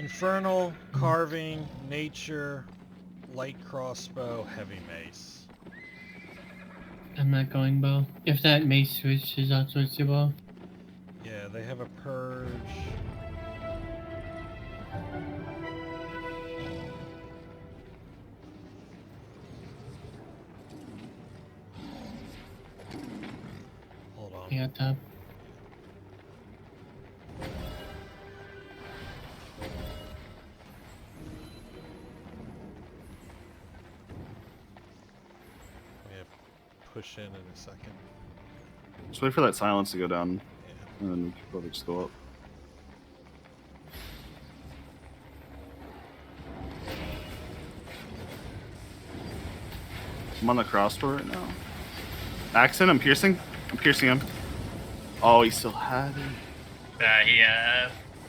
Infernal, carving, nature, light crossbow, heavy mace. I'm not going bow. If that mace switches out towards the bow. Yeah, they have a purge. Hold on. Yeah, top. We have push in a second. Just wait for that silence to go down, Yeah. and then we can probably just go up. I'm on the crossbow right now. Accent, I'm piercing. I'm piercing him. Oh, he still had it. I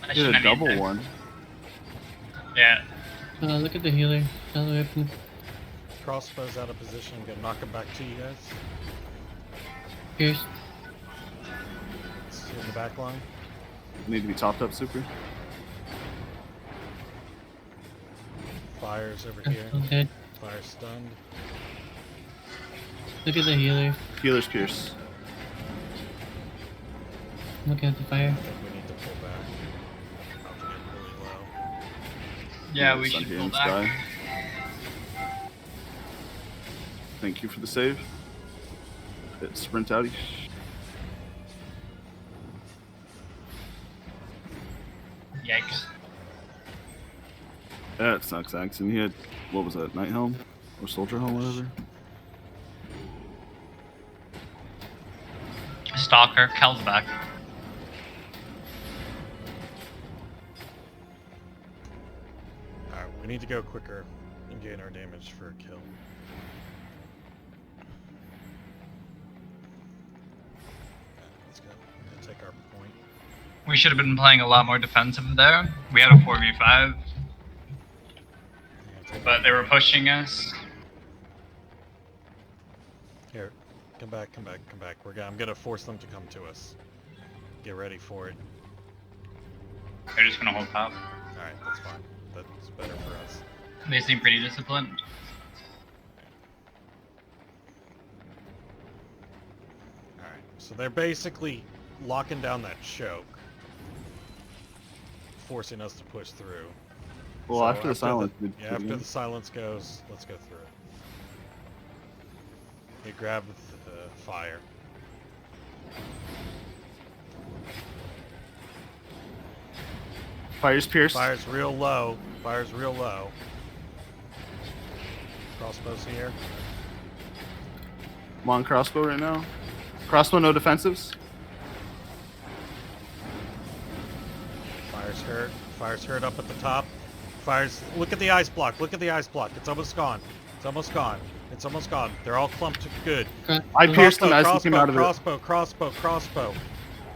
He shouldn't did a have double used it. one. Yeah. Look at the healer. All the way up in the... Crossbow's out of position. I'm gonna knock him back to you guys. Pierce. It's in the back line. Need to be topped up, super. Fire's over I'm here. still dead. Fire's stunned. Look at the healer. Healer's pierce. Looking at the fire. I think we need to pull back. About to get really low. Yeah, we Sun should here pull in back. sky. Thank you for the save. Hit sprint outie. Yikes. That sucks, Axon. He had, what was that, Night Helm? Or Soldier Helm, whatever. Stalker, Kel's back. Alright, we need to go quicker and gain our damage for a kill. Let's go. We'll take our point. We should have been playing a lot more defensive there. We had a 4v5, Yeah, take but they were pushing us. Here, come back, come back, come back. I'm gonna force them to come to us. Get ready for it. They're just gonna hold top. Alright, that's fine. That's better for us. They seem pretty disciplined. Alright, so they're basically locking down that choke. Forcing us to push through. Well, So after the silence, Yeah, after the silence goes, let's go through it. They grab the fire. Fire's pierced. Fire's real low. Fire's real low. Crossbows here. I'm on crossbow right now. Crossbow, no defensives. Fire's hurt. Fire's hurt up at the top. Fire's. Look at the ice block. Look at the ice block. It's almost gone. It's almost gone. It's almost gone. They're all clumped. Good. I pierced him as he Crossbow, came out of it. crossbow, crossbow, crossbow.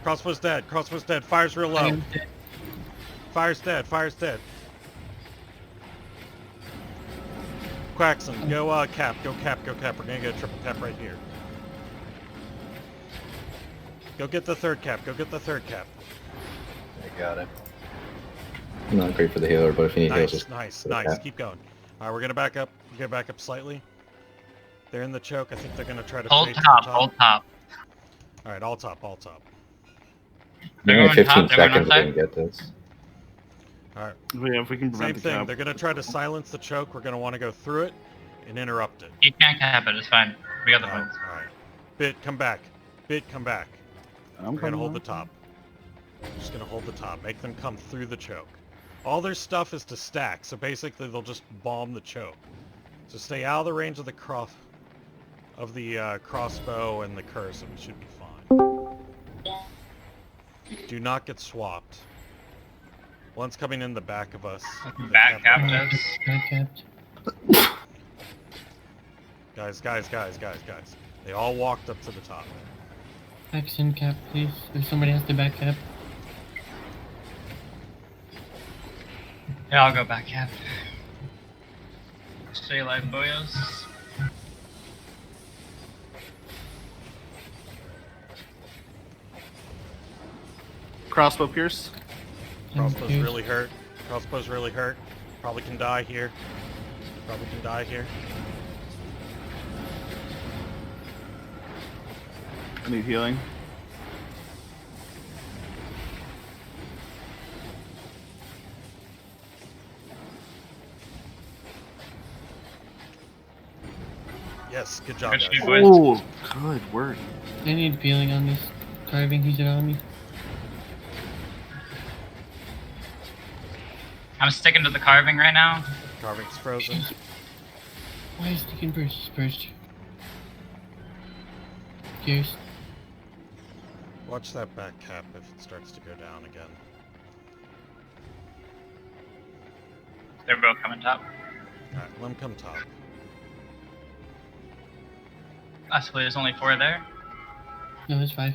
Crossbow's dead. Crossbow's dead. Fire's real low. Fire's dead. Fire's dead. Quaxon, go cap. Go cap. Go cap. We're gonna get a triple cap right here. Go get the third cap. Go get the third cap. I got it. Not great for the healer, but if you need heals, Nice, just nice, go nice. cap. Keep going. All right, we're gonna back up. We're gonna back up slightly. They're in the choke. I think they're gonna try to Hold fade to the top, hold top. All right, all top, all top. They're Only going 15 top, they're going seconds we outside. can get this. All right, If we can same prevent the thing. cap. They're gonna try to silence the choke. We're gonna want to go through it and interrupt it. You can't cap it, it's fine. We got the All right, points. all right. Bit, come back. Bit, come back. I'm We're gonna coming hold on. the top. Just gonna hold the top. Make them come through the choke. All their stuff is to stack, so basically they'll just bomb the choke. So stay out of the range of the crossbow and the curse, and we should be fine. Do not get swapped. One's coming in the back of us. The Back cap- captives. Red capped. Guys. They all walked up to the top. Action cap, please. If somebody has to back cap. Yeah, I'll go back cap. Stay alive, boyos. Crossbow pierce. Crossbow's Pierce. really hurt. Crossbow's really hurt. Probably can die here. Probably can die here. I need healing. Yes, good job, Good guys. shoot, boys. Oh, good work. I need healing on this carving. He's around me. I'm sticking to the carving right now. Carving's frozen. Why is Deacon first? Gears. Watch that back cap if it starts to go down again. They're both coming top. Alright, let him come top. Possibly there's only 4 there. No, there's 5.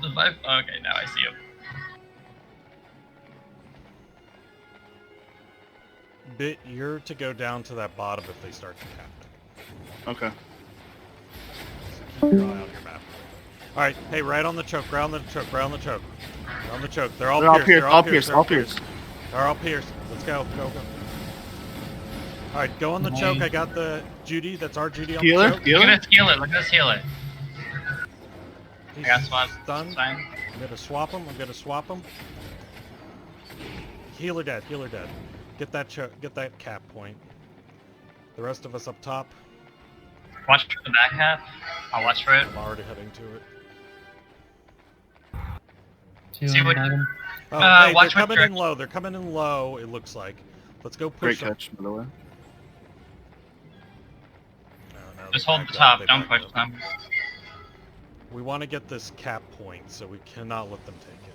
The 5? Okay, now I see you. Bit, you're to go down to that bottom if they start to cap it. Okay. So keep your eye on your map. Alright, hey, right on the choke, right on the choke, right on the choke. Right on the choke. They're all pierced. They're all pierced. pierced. They're all pierced. Let's go. Alright, go on the choke. I got the Judy. That's our Judy on Healer? the choke. Look at us heal it. Look at us heal it. He's I got swap. stunned. It's fine. I'm gonna swap him. Healer dead. Get that cap point. The rest of us up top. Watch for the back half. I'll watch for it. I'm already heading to it. 2 See on what- the bottom. Oh, hey, they're watch what coming you're- in low. They're coming in low, it looks like. Let's go Great push them. catch, by the way. No, Just they hold the backed top. up, they Don't backed push up. them. We want to get this cap point, so we cannot let them take it.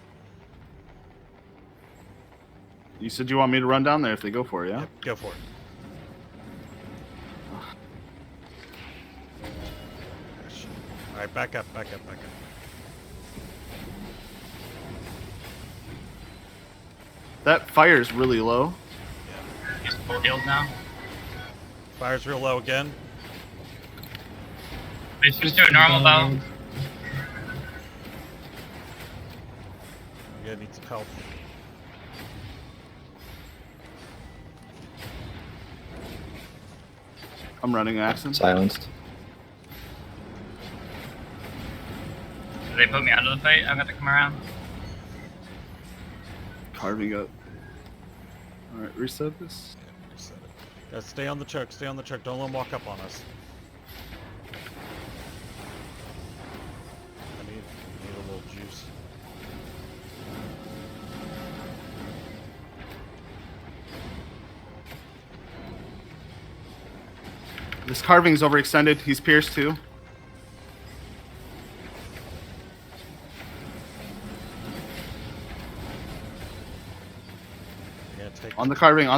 You said you want me to run down there if they go for it, yeah? Yep, go for it. Alright, back up. That fire's really low. He's full healed now. Fire's real low again. They switch to a normal bow. Yeah, need some help. I'm running accent. Silenced. Did they put me out of the fight? I've got to come around. Carving up. Alright, reset this. Yeah, reset it. Guys, stay on the choke. Don't let them walk up on us. I need a little juice. This carving's overextended. He's pierced too. You're gonna take On the carving.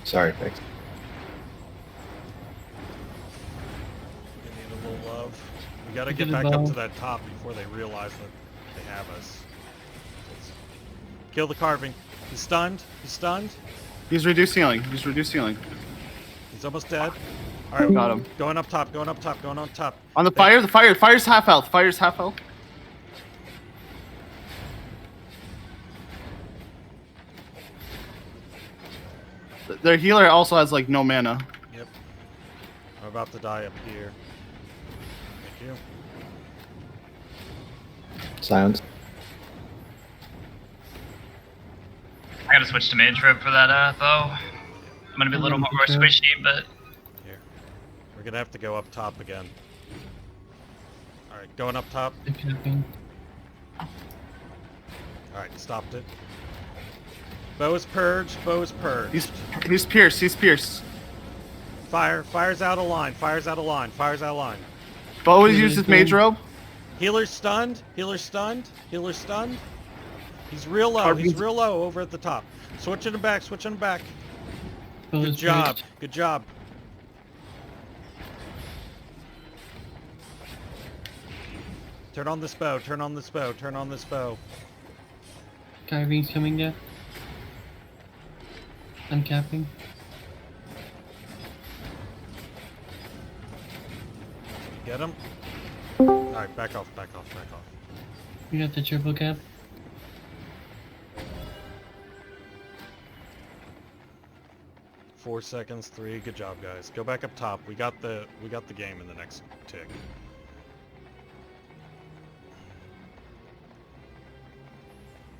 Sorry, thanks. You need a little love. We gotta Look get at back the up bow. to that top before they realize that they have us. Let's kill the carving. He's stunned. He's reduced healing. He's almost dead. Alright, Got him. Going up top. On top. On the fire's half health. Their healer also has like no mana. Yep. I'm about to die up here. Thank you. Silenced. I gotta switch to mage rope for that bow. I'm gonna be a little more squishy, but Here. We're gonna have to go up top again. Alright, going up top. The capping. Alright, stopped it. Bow is purged. He's pierced. Fire's out of line. Bo uses mage robe. Healer's stunned. He's real low over at the top. Switching him back. Bow Good is job. pierced. Good job. Turn on this bow. Carving's coming down. I'm capping. Get him. Alright, back off, back off, back off. You got the triple cap? 4 seconds, 3. Good job, guys. Go back up top. We got the game in the next tick.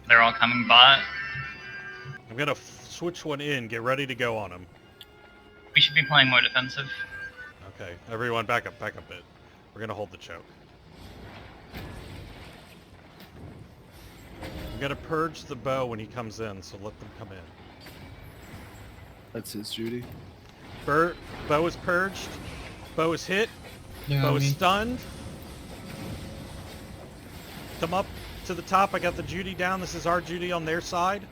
They're all coming bot. I'm gonna switch one in. Get ready to go on them. We should be playing more defensive. Okay, everyone, back up a bit. We're gonna hold the choke. I'm gonna purge the bow when he comes in, so let them come in. That's his Judy. Bow is purged. Bow is hit. They're Bow on is me. stunned. Come up to the top. I got the Judy down. This is our Judy on their side.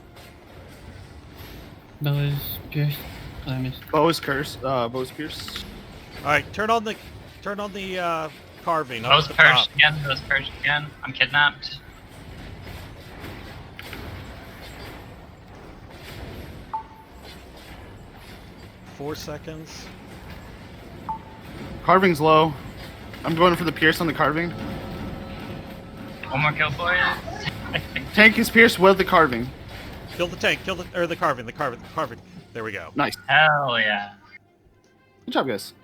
Bow is pierced. I missed. Bow is cursed. Bow is pierced. All right, turn on the carving. up Those at the purged top. again. Those purged again. I'm kidnapped. Four seconds. Carving's low. I'm going for the pierce on the carving. One more kill for you. Tank is pierced with the carving. Kill the tank. Kill the carving. The carving. There we go. Nice. Hell yeah. Good job, guys.